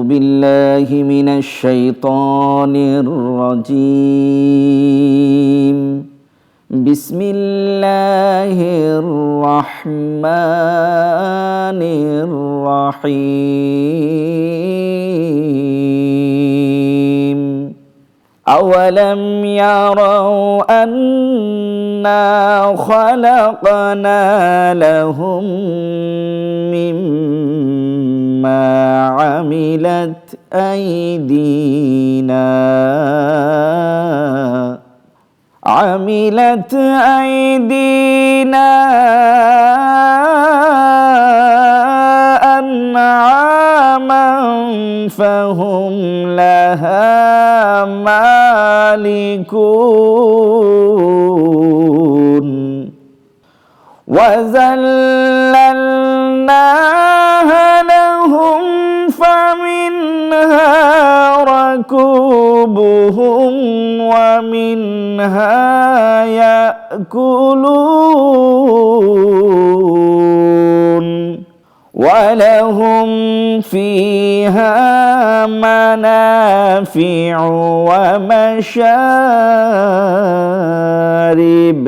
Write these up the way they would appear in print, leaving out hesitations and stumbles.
بالله من الشيطان الرجيم بسم الله الرحمن الرحيم أولم يروا أنا خلقنا لهم مما عملت أيدينا أنعاما فهم لها مالكون وذللناها لهم فمنها ركوبهم ومنها يأكلون ولهم فيها منافع ومشارب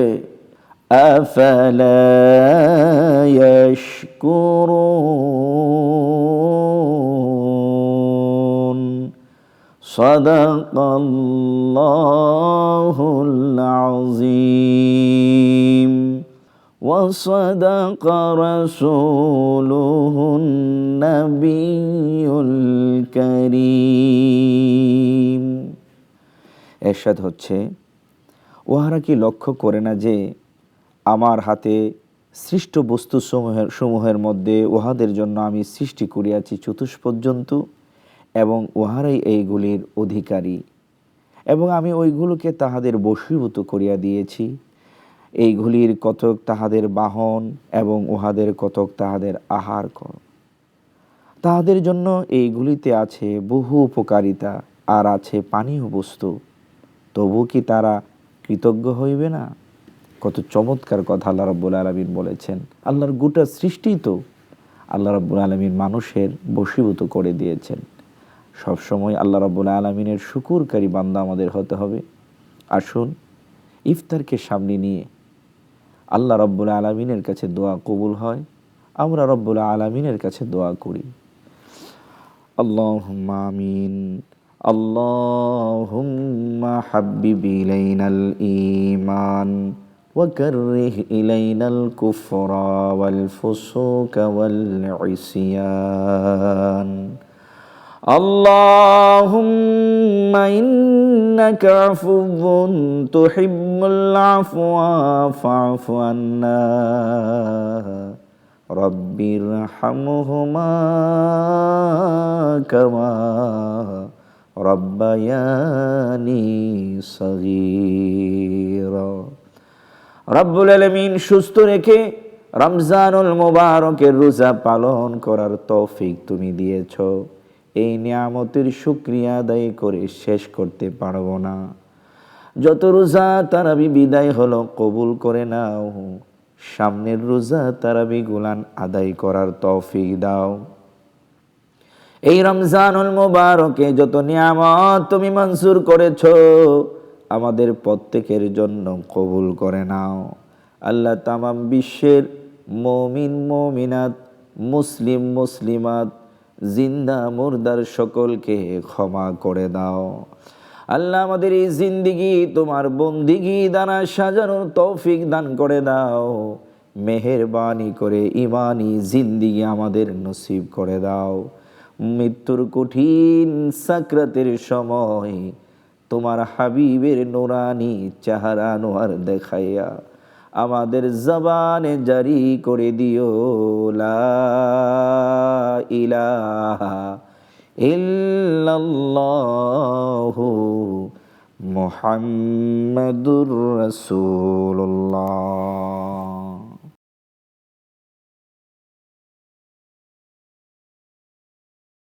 أفلا يشكرون صدق الله العظيم وصدق رسوله النبي الكريم। এরশাদ হচ্ছে, উহারা কি লক্ষ্য করে না যে আমার হাতে সৃষ্ট বস্তু সমূহের মধ্যে উহাদের জন্য আমি সৃষ্টি করিয়াছি চতুষ্পর্যন্তু এবং উহারাই এইগুলির অধিকারী এবং আমি ওইগুলোকে তাহাদের বশীভূত করিয়া দিয়েছি। এইগুলির কতক তাহাদের বাহন এবং উহাদের কতক তাহাদের আহার কর। তাহাদের জন্য এইগুলিতে আছে বহু উপকারিতা আর আছে পানীয় বস্তু, তবু কি তারা কৃতজ্ঞ হইবে না? কত চমৎকার কথা আল্লাহ রাব্বুল আলামিন বলেছেন। আল্লাহর গোটা সৃষ্টি তো আল্লাহ রাব্বুল আলামিন মানুষের বশীভূত করে দিয়েছেন। সবসময় আল্লাহ রাব্বুল আলামিনের শুকরকারী বান্দা আমাদের হতে হবে। আসুন ইফতারকে সামনে নিয়ে আল্লাহ রাব্বুল আলামিনের কাছে দোয়া কবুল হয়, আমরা রাব্বুল আলামিনের কাছে দোয়া করি। আল্লাহুম্মা আমিন। আল্লাহুম্মা হাব্বিব ইলাইনাল ঈমান وكره إلينا الكفر والفسوق والعصيان اللهم إنك عفو تحب العفو فاعف عنا رب ارحمهما كما ربياني صغيرا। রব্বুল আলামিন সুস্থ রেখে রমজানুল মুবারকের রোজা পালন করার তৌফিক তুমি দিয়েছ। এই নিয়ামতের শুকরিয়া আদায় করে শেষ করতে পারবো না। যত রোজা তারাবি বিদায় হলো কবুল করে নাও। সামনের রোজা তারাবি গুলান আদায় করার তৌফিক দাও। এই রমজানুল মুবারকে যত নিয়ামত তুমি মঞ্জুর করেছো আমাদের প্রত্যেকের জন্য কবুল করে নাও। আল্লাহ তামাম বিশ্বের মুমিন মুমিনাত, মুসলিম মুসলিমাত, জিন্দা মুরদার সকলকে ক্ষমা করে দাও। আল্লাহ আমাদের এই জিন্দিগি তোমার বন্দিগি দ্বারা সাজানোর তৌফিক দান করে দাও। মেহেরবানি করে ইমানি জিন্দিগি আমাদের নসিব করে দাও। মৃত্যুর কঠিন সাকরাতের সময় তোমার হাবিবের নুরানি চেহারা নোয়ার দেখাইয়া আমাদের জবানে জারি করে দিও লা ইলাহা ইল্লাল্লাহু মুহাম্মাদুর রাসূলুল্লাহ।